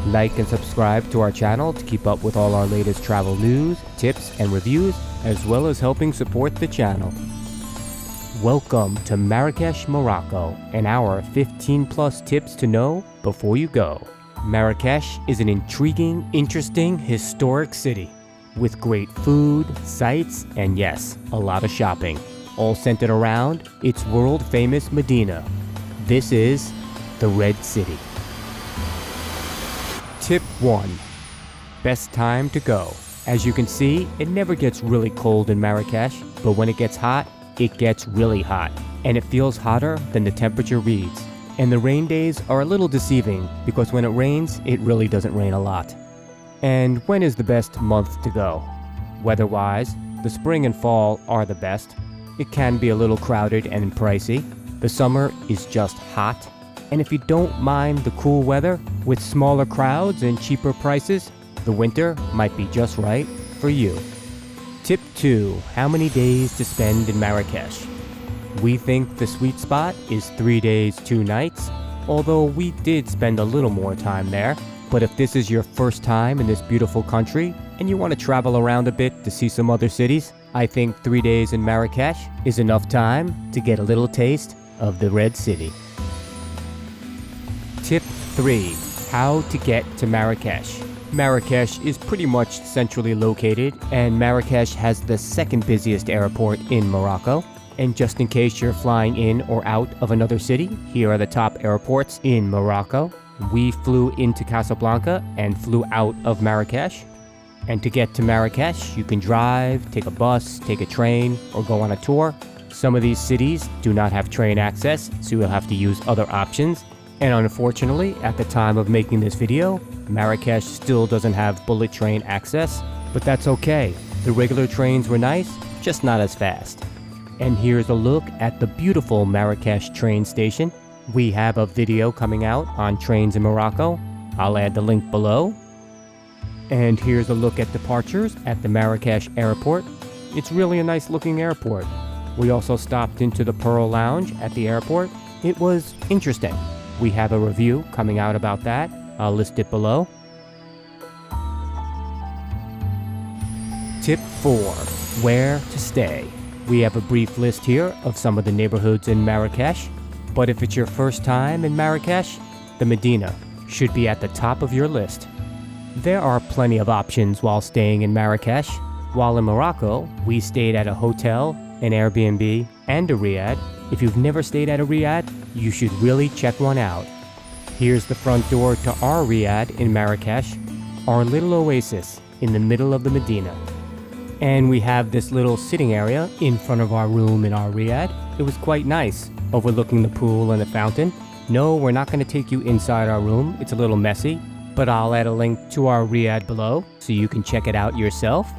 Like and subscribe to our channel to keep up with all our latest travel news, tips, and reviews, as well as helping support the channel. Welcome to Marrakech, Morocco, and our 15 plus tips to know before you go. Marrakech is an intriguing, interesting, historic city with great food, sights, and yes, a lot of shopping, all centered around its world-famous Medina. This is the Red City. Tip 1. Best time to go. As you can see, it never gets really cold in Marrakech, but when it gets hot, it gets really hot, and it feels hotter than the temperature reads. And the rain days are a little deceiving because when it rains, it really doesn't rain a lot. And when is the best month to go? Weather-wise, the spring and fall are the best. It can be a little crowded and pricey. The summer is just hot. And if you don't mind the cool weather with smaller crowds and cheaper prices, the winter might be just right for you. Tip 2. How many days to spend in Marrakech? We think the sweet spot is 3 days, 2 nights, although we did spend a little more time there. But if this is your first time in this beautiful country and you want to travel around a bit to see some other cities, I think 3 days in Marrakech is enough time to get a little taste of the Red City. Tip 3. How to get to Marrakech. Marrakech is pretty much centrally located, and Marrakech has the second busiest airport in Morocco. And just in case you're flying in or out of another city, here are the top airports in Morocco. We flew into Casablanca and flew out of Marrakech. And to get to Marrakech, you can drive, take a bus, take a train, or go on a tour. Some of these cities do not have train access, so you'll have to use other options. And unfortunately, at the time of making this video, Marrakech still doesn't have bullet train access, but that's okay. The regular trains were nice, just not as fast. And here's a look at the beautiful Marrakech train station. We have a video coming out on trains in Morocco. I'll add the link below. And here's a look at departures at the Marrakech airport. It's really a nice looking airport. We also stopped into the Pearl Lounge at the airport. It was interesting. We have a review coming out about that. I'll list it below. Tip 4. Where to stay. We have a brief list here of some of the neighborhoods in Marrakech, but if it's your first time in Marrakech, the Medina should be at the top of your list. There are plenty of options while staying in Marrakech. While in Morocco, we stayed at a hotel, an Airbnb, and a riad. If you've never stayed at a riad, you should really check one out. Here's the front door to our riad in Marrakech, our little oasis in the middle of the Medina. And we have this little sitting area in front of our room in our riad. It was quite nice, overlooking the pool and the fountain. No, we're not going to take you inside our room. It's a little messy, but I'll add a link to our riad below so you can check it out yourself.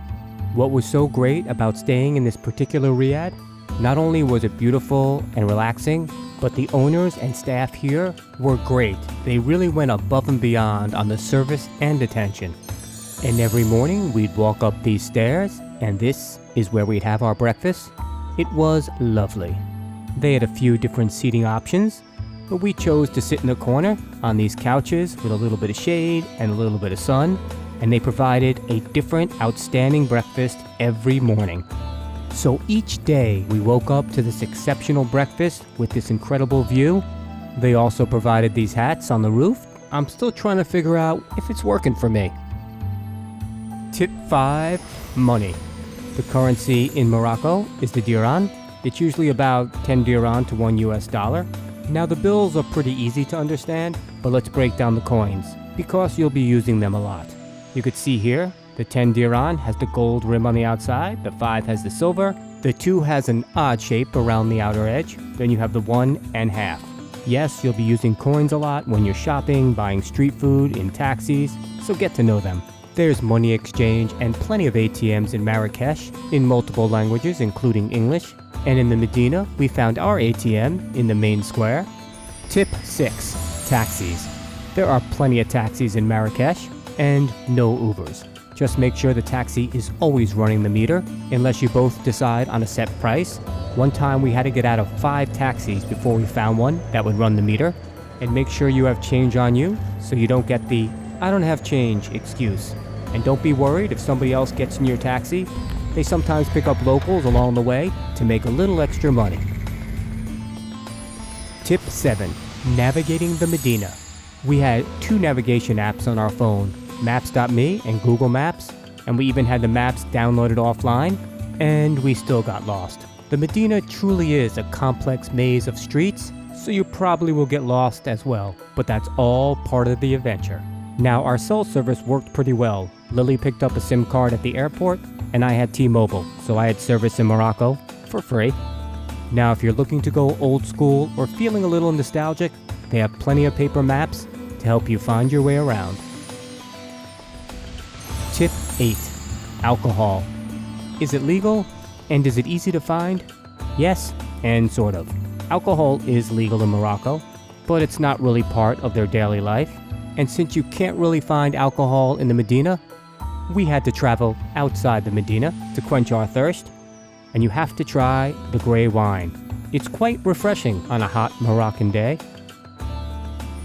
What was so great about staying in this particular riad? Not only was it beautiful and relaxing, but the owners and staff here were great. They really went above and beyond on the service and attention. And every morning we'd walk up these stairs, and this is where we'd have our breakfast. It was lovely. They had a few different seating options, but we chose to sit in the corner on these couches with a little bit of shade and a little bit of sun, and they provided a different outstanding breakfast every morning. So each day we woke up to this exceptional breakfast with this incredible view. They also provided these hats on the roof. I'm still trying to figure out if it's working for me. Tip 5. Money. The currency in Morocco is the dirham. It's usually about 10 dirham to $1 US. Now the bills are pretty easy to understand, but let's break down the coins because you'll be using them a lot. You could see here, the 10 dirham has the gold rim on the outside, the 5 has the silver, the 2 has an odd shape around the outer edge, then you have the 1 and half. Yes, you'll be using coins a lot when you're shopping, buying street food, in taxis, so get to know them. There's money exchange and plenty of ATMs in Marrakech in multiple languages, including English. And in the Medina, we found our ATM in the main square. Tip 6. Taxis. There are plenty of taxis in Marrakech and no Ubers. Just make sure the taxi is always running the meter, unless you both decide on a set price. One time we had to get out of 5 taxis before we found one that would run the meter. And make sure you have change on you so you don't get the I don't have change excuse. And don't be worried if somebody else gets in your taxi. They sometimes pick up locals along the way to make a little extra money. Tip 7. Navigating the Medina. We had 2 navigation apps on our phone, Maps.me and Google Maps, and we even had the maps downloaded offline, and we still got lost. The Medina truly is a complex maze of streets, so you probably will get lost as well, but that's all part of the adventure. Now, our cell service worked pretty well. Lily picked up a SIM card at the airport, and I had T-Mobile, so I had service in Morocco for free. Now, if you're looking to go old school or feeling a little nostalgic, they have plenty of paper maps to help you find your way around. Tip 8. Alcohol. Is it legal? And is it easy to find? Yes, and sort of. Alcohol is legal in Morocco, but it's not really part of their daily life. And since you can't really find alcohol in the Medina, we had to travel outside the Medina to quench our thirst. And you have to try the gray wine. It's quite refreshing on a hot Moroccan day.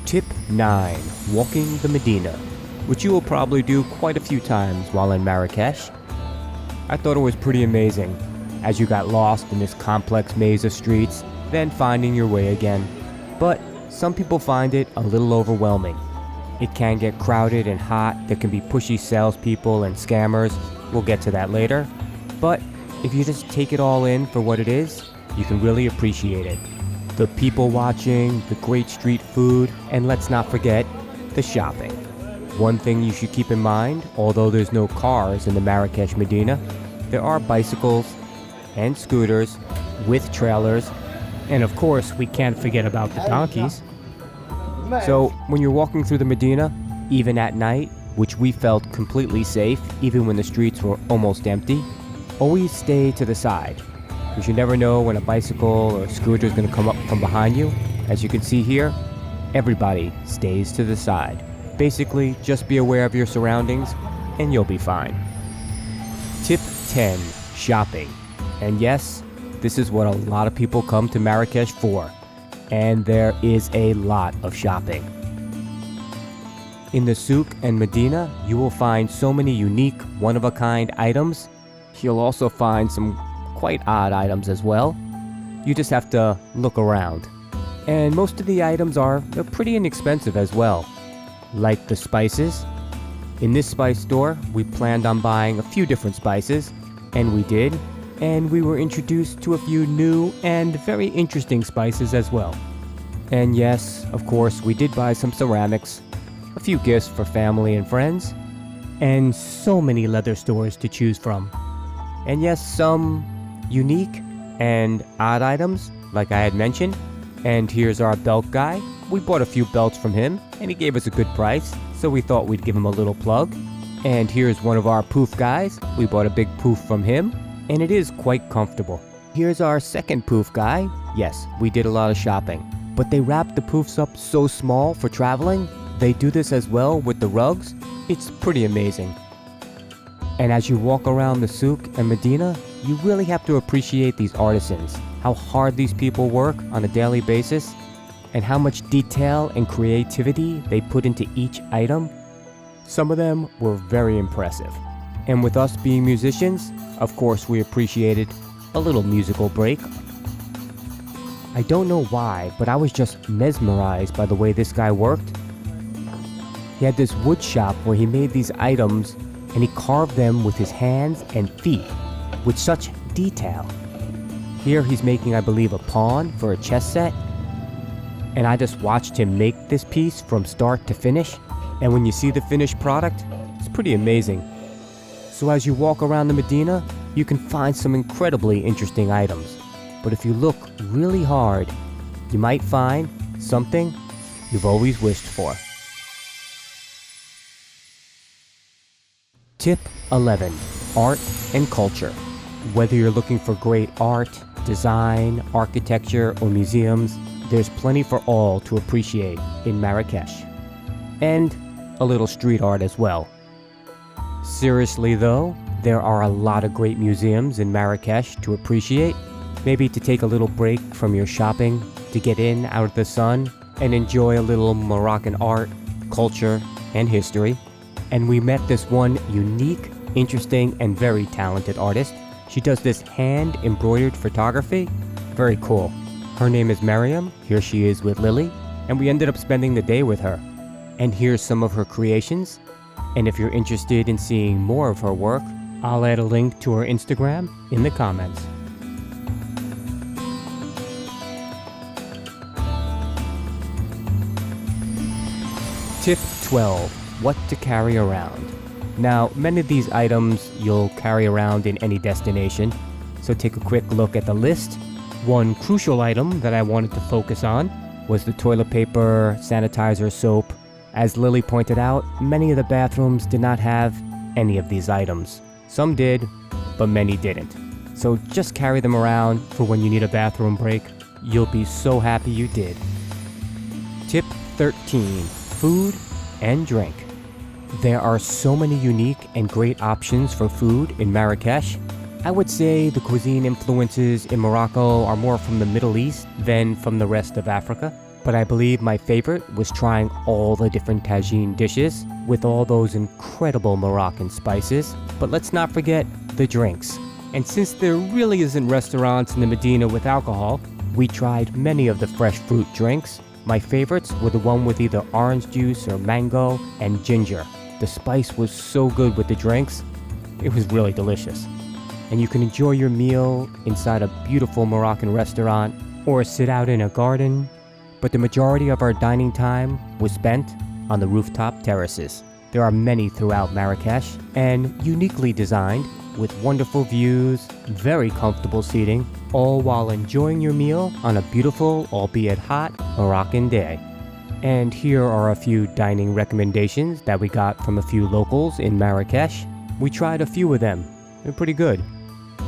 Tip 9. Walking the Medina, which you will probably do quite a few times while in Marrakesh. I thought it was pretty amazing, as you got lost in this complex maze of streets, then finding your way again. But some people find it a little overwhelming. It can get crowded and hot. There can be pushy salespeople and scammers. We'll get to that later. But if you just take it all in for what it is, you can really appreciate it. The people watching, the great street food, and let's not forget the shopping. One thing you should keep in mind, although there's no cars in the Marrakesh Medina, there are bicycles and scooters with trailers, and of course we can't forget about the donkeys. So when you're walking through the Medina, even at night, which we felt completely safe even when the streets were almost empty, always stay to the side, because you never know when a bicycle or a scooter is going to come up from behind you. As you can see here, everybody stays to the side. Basically, just be aware of your surroundings and you'll be fine. Tip 10. Shopping. And yes, this is what a lot of people come to Marrakesh for. And there is a lot of shopping. In the souk and Medina, you will find so many unique, one-of-a-kind items. You'll also find some quite odd items as well. You just have to look around. And most of the items they're pretty inexpensive as well. Like the spices. In this spice store, we planned on buying a few different spices, and we did. And we were introduced to a few new and very interesting spices as well. And yes, of course, we did buy some ceramics, a few gifts for family and friends, and so many leather stores to choose from. And yes, some unique and odd items, like I had mentioned. And here's our belt guy. We bought a few belts from him, and he gave us a good price, so we thought we'd give him a little plug. And here's one of our poof guys. We bought a big poof from him, and it is quite comfortable. Here's our second poof guy. Yes, we did a lot of shopping, but they wrapped the poofs up so small for traveling. They do this as well with the rugs. It's pretty amazing. And as you walk around the souk and Medina, you really have to appreciate these artisans, how hard these people work on a daily basis, and how much detail and creativity they put into each item. Some of them were very impressive. And with us being musicians, of course we appreciated a little musical break. I don't know why, but I was just mesmerized by the way this guy worked. He had this wood shop where he made these items and he carved them with his hands and feet with such detail. Here he's making, I believe, a pawn for a chess set. And I just watched him make this piece from start to finish. And when you see the finished product, it's pretty amazing. So as you walk around the Medina, you can find some incredibly interesting items. But if you look really hard, you might find something you've always wished for. Tip 11. Art and culture. Whether you're looking for great art, design, architecture, or museums, there's plenty for all to appreciate in Marrakesh. And a little street art as well. Seriously though, there are a lot of great museums in Marrakesh to appreciate. Maybe to take a little break from your shopping, to get in out of the sun, and enjoy a little Moroccan art, culture, and history. And we met this one unique, interesting, and very talented artist. She does this hand-embroidered photography. Very cool. Her name is Miriam. Here she is with Lily. And we ended up spending the day with her. And here's some of her creations. And if you're interested in seeing more of her work, I'll add a link to her Instagram in the comments. Tip 12. What to carry around. Now, many of these items you'll carry around in any destination, so take a quick look at the list. One crucial item that I wanted to focus on was the toilet paper, sanitizer, soap. As Lily pointed out, many of the bathrooms did not have any of these items. Some did, but many didn't. So just carry them around for when you need a bathroom break. You'll be so happy you did. Tip 13. Food and drink. There are so many unique and great options for food in Marrakesh. I would say the cuisine influences in Morocco are more from the Middle East than from the rest of Africa. But I believe my favorite was trying all the different tagine dishes with all those incredible Moroccan spices. But let's not forget the drinks. And since there really isn't restaurants in the Medina with alcohol, we tried many of the fresh fruit drinks. My favorites were the one with either orange juice or mango and ginger. The spice was so good with the drinks, it was really delicious. And you can enjoy your meal inside a beautiful Moroccan restaurant or sit out in a garden, but the majority of our dining time was spent on the rooftop terraces. There are many throughout Marrakesh and uniquely designed with wonderful views, very comfortable seating, all while enjoying your meal on a beautiful, albeit hot, Moroccan day. And here are a few dining recommendations that we got from a few locals in Marrakesh. We tried a few of them. They're pretty good.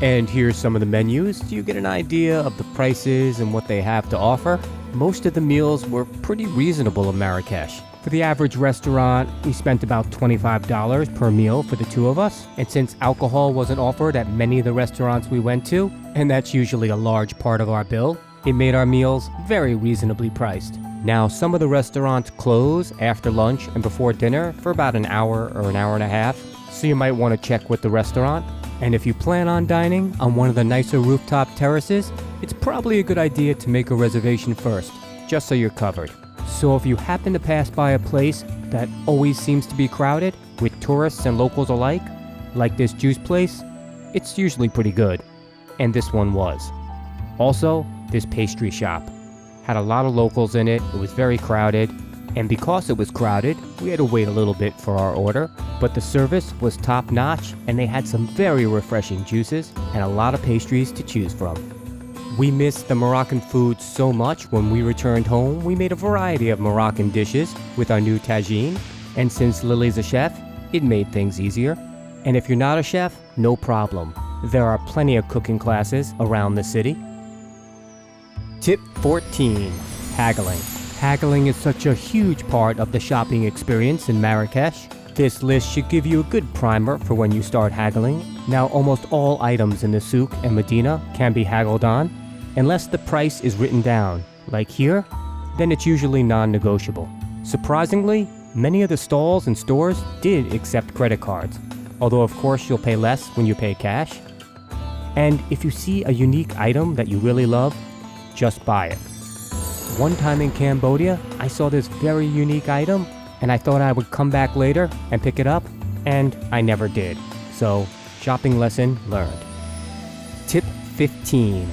And here's some of the menus. You get an idea of the prices and what they have to offer. Most of the meals were pretty reasonable in Marrakesh. For the average restaurant, we spent about $25 per meal for the two of us. And since alcohol wasn't offered at many of the restaurants we went to, and that's usually a large part of our bill, it made our meals very reasonably priced. Now, some of the restaurants close after lunch and before dinner for about an hour or an hour and a half, so you might want to check with the restaurant. And if you plan on dining on one of the nicer rooftop terraces, it's probably a good idea to make a reservation first, just so you're covered. So if you happen to pass by a place that always seems to be crowded, with tourists and locals alike, like this juice place, it's usually pretty good. And this one was. Also, this pastry shop had a lot of locals in it. It was very crowded, and because it was crowded, we had to wait a little bit for our order, but the service was top-notch, and they had some very refreshing juices and a lot of pastries to choose from. We missed the Moroccan food so much when we returned home, we made a variety of Moroccan dishes with our new tagine, and since Lily's a chef, it made things easier. And if you're not a chef, no problem. There are plenty of cooking classes around the city. Tip 14. Haggling. Haggling is such a huge part of the shopping experience in Marrakesh. This list should give you a good primer for when you start haggling. Now, almost all items in the souk and Medina can be haggled on, unless the price is written down, like here, then it's usually non-negotiable. Surprisingly, many of the stalls and stores did accept credit cards, although of course you'll pay less when you pay cash. And if you see a unique item that you really love, just buy it. One time in Cambodia, I saw this very unique item, and I thought I would come back later and pick it up, and I never did. So, shopping lesson learned. Tip 15.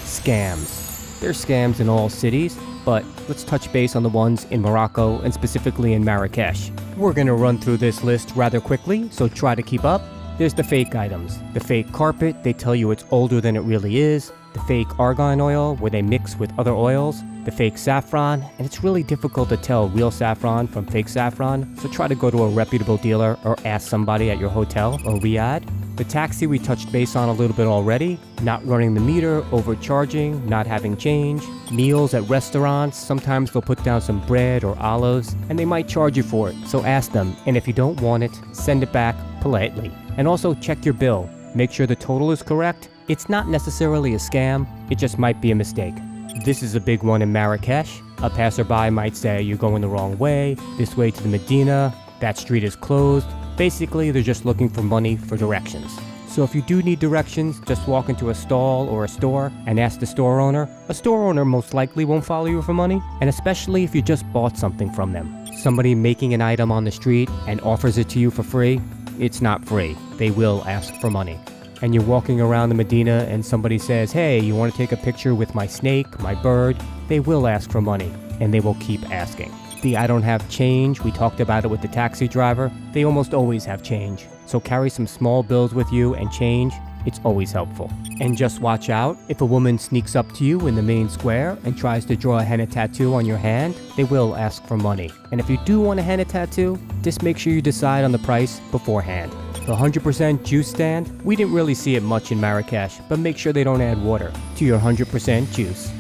Scams. There's scams in all cities, but let's touch base on the ones in Morocco and specifically in Marrakesh. We're going to run through this list rather quickly, so try to keep up. There's the fake items. The fake carpet, they tell you it's older than it really is. The fake argan oil, where they mix with other oils. The fake saffron, and it's really difficult to tell real saffron from fake saffron, so try to go to a reputable dealer or ask somebody at your hotel or riad. The taxi we touched base on a little bit already, not running the meter, overcharging, not having change. Meals at restaurants, sometimes they'll put down some bread or olives, and they might charge you for it, so ask them, and if you don't want it, send it back politely. And also check your bill, make sure the total is correct. It's not necessarily a scam, it just might be a mistake. This is a big one in Marrakesh. A passerby might say you're going the wrong way, this way to the Medina. That street is closed. Basically, they're just looking for money for directions. So if you do need directions, just walk into a stall or a store and ask the store owner. A store owner most likely won't follow you for money, and especially if you just bought something from them. Somebody making an item on the street and offers it to you for free, it's not free. They will ask for money. And you're walking around the Medina and somebody says, hey, you want to take a picture with my snake, my bird? They will ask for money, and they will keep asking. The I don't have change, we talked about it with the taxi driver. They almost always have change. So carry some small bills with you and change. It's always helpful. And just watch out, if a woman sneaks up to you in the main square and tries to draw a henna tattoo on your hand, they will ask for money. And if you do want a henna tattoo, just make sure you decide on the price beforehand. The 100% juice stand, we didn't really see it much in Marrakesh, but make sure they don't add water to your 100% juice.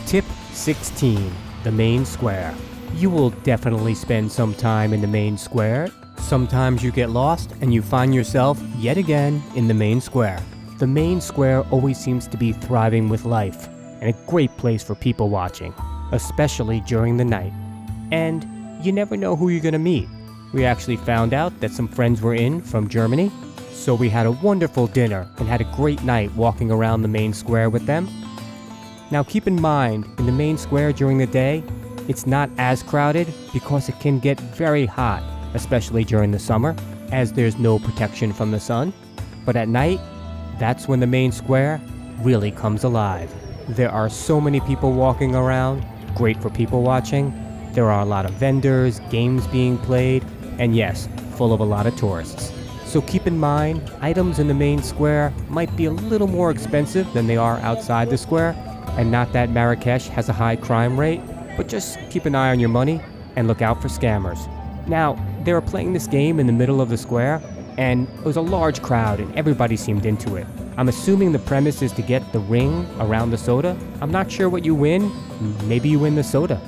Tip 16, the main square. You will definitely spend some time in the main square. Sometimes you get lost and you find yourself yet again in the main square. The main square always seems to be thriving with life and a great place for people watching, especially during the night. And you never know who you're going to meet. We actually found out that some friends were in from Germany, so we had a wonderful dinner and had a great night walking around the main square with them. Now keep in mind, in the main square during the day, it's not as crowded because it can get very hot, especially during the summer, as there's no protection from the sun. But at night, that's when the main square really comes alive. There are so many people walking around, great for people watching. There are a lot of vendors, games being played, and yes, full of a lot of tourists. So keep in mind, items in the main square might be a little more expensive than they are outside the square, and not that Marrakesh has a high crime rate, but just keep an eye on your money and look out for scammers. Now, they were playing this game in the middle of the square, and it was a large crowd and everybody seemed into it. I'm assuming the premise is to get the ring around the soda. I'm not sure what you win. Maybe you win the soda.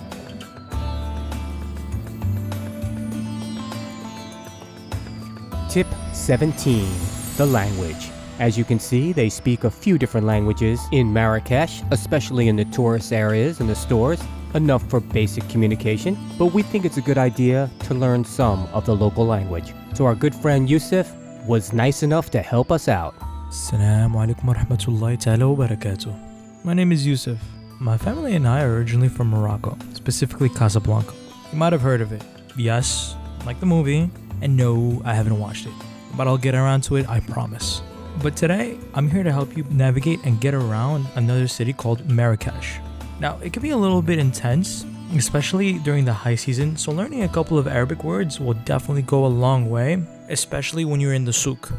Tip 17, the language. As you can see, they speak a few different languages in Marrakesh, especially in the tourist areas and the stores. Enough for basic communication, but we think it's a good idea to learn some of the local language. So our good friend Yusuf was nice enough to help us out. Assalamu alaikum wa rahmatullahi ta'ala wa barakatuh. My name is Yusuf. My family and I are originally from Morocco, specifically Casablanca. You might have heard of it. Yes, like the movie, and no, I haven't watched it. But I'll get around to it, I promise. But today, I'm here to help you navigate and get around another city called Marrakesh. Now, it can be a little bit intense, especially during the high season, so learning a couple of Arabic words will definitely go a long way, especially when you're in the souk.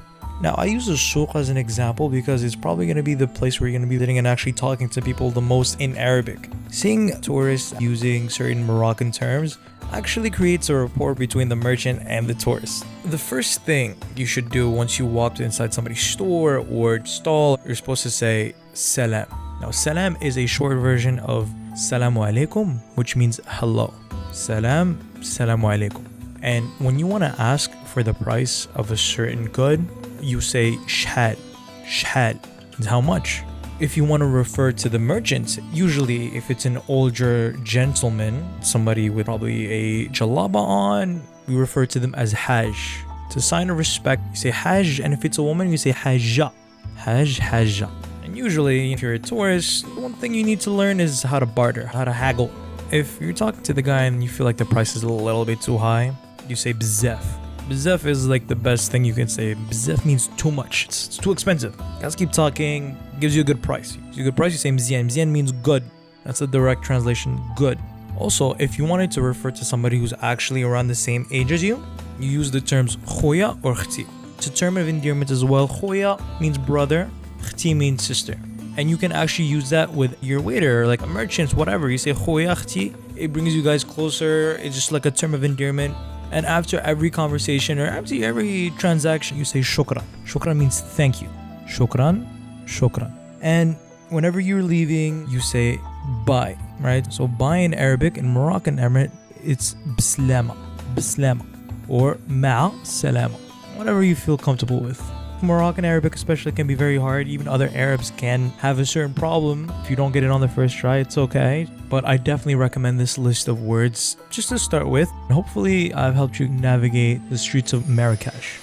Now, I use the souk as an example because it's probably going to be the place where you're going to be sitting and actually talking to people the most in Arabic. Seeing tourists using certain Moroccan terms actually creates a rapport between the merchant and the tourist. The first thing you should do once you walk inside somebody's store or stall, you're supposed to say salam. Now, salam is a short version of salamu alaikum, which means hello. Salam, salamu alaikum. And when you want to ask for the price of a certain good, you say shhad. Shhad is how much. If you want to refer to the merchant, usually if it's an older gentleman, somebody with probably a jalaba on, we refer to them as hajj. To sign of respect, you say hajj, and if it's a woman, you say hajja. Hajj, hajja. And usually, if you're a tourist, one thing you need to learn is how to barter, how to haggle. If you're talking to the guy and you feel like the price is a little bit too high, you say bzef. Bzef is like the best thing you can say. Bzef means too much. It's too expensive. Guys keep talking, gives you a good price. Gives you a good price, you say mzien. Mzien means good. That's a direct translation, good. Also, if you wanted to refer to somebody who's actually around the same age as you, you use the terms khoya or khti. It's a term of endearment as well. Khoya means brother, khti means sister. And you can actually use that with your waiter, like a merchant, whatever. You say khoya khti, it brings you guys closer. It's just like a term of endearment. And after every conversation or after every transaction, you say shukran. Shukran means thank you. Shukran, shukran. And whenever you're leaving, you say bye, right? So bye in Arabic, in Moroccan Emirate, it's bislama, bislama, or ma'a salama, whatever you feel comfortable with. Moroccan Arabic especially can be very hard. Even other Arabs can have a certain problem. If you don't get it on the first try, it's okay. But I definitely recommend this list of words just to start with. Hopefully I've helped you navigate the streets of Marrakesh.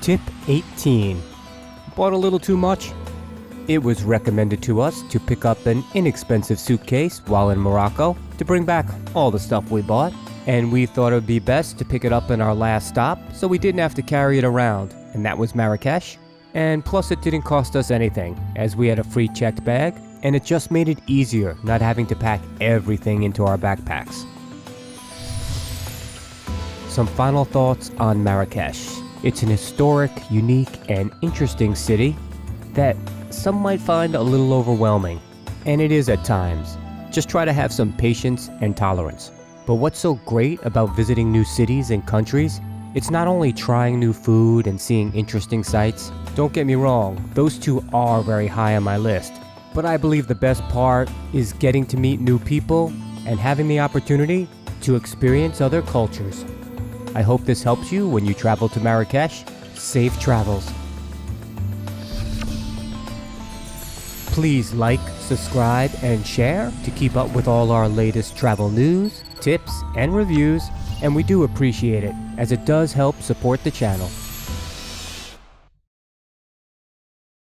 Tip 18. Bought a little too much? It was recommended to us to pick up an inexpensive suitcase while in Morocco to bring back all the stuff we bought. And we thought it would be best to pick it up in our last stop so we didn't have to carry it around, and that was Marrakesh. And plus it didn't cost us anything, as we had a free checked bag, and it just made it easier not having to pack everything into our backpacks. Some final thoughts on Marrakesh. It's an historic, unique, and interesting city that some might find a little overwhelming, and it is at times. Just try to have some patience and tolerance. But what's so great about visiting new cities and countries? It's not only trying new food and seeing interesting sights. Don't get me wrong, those two are very high on my list. But I believe the best part is getting to meet new people and having the opportunity to experience other cultures. I hope this helps you when you travel to Marrakesh. Safe travels. Please like, subscribe, and share to keep up with all our latest travel news, tips, and reviews, and we do appreciate it, as it does help support the channel.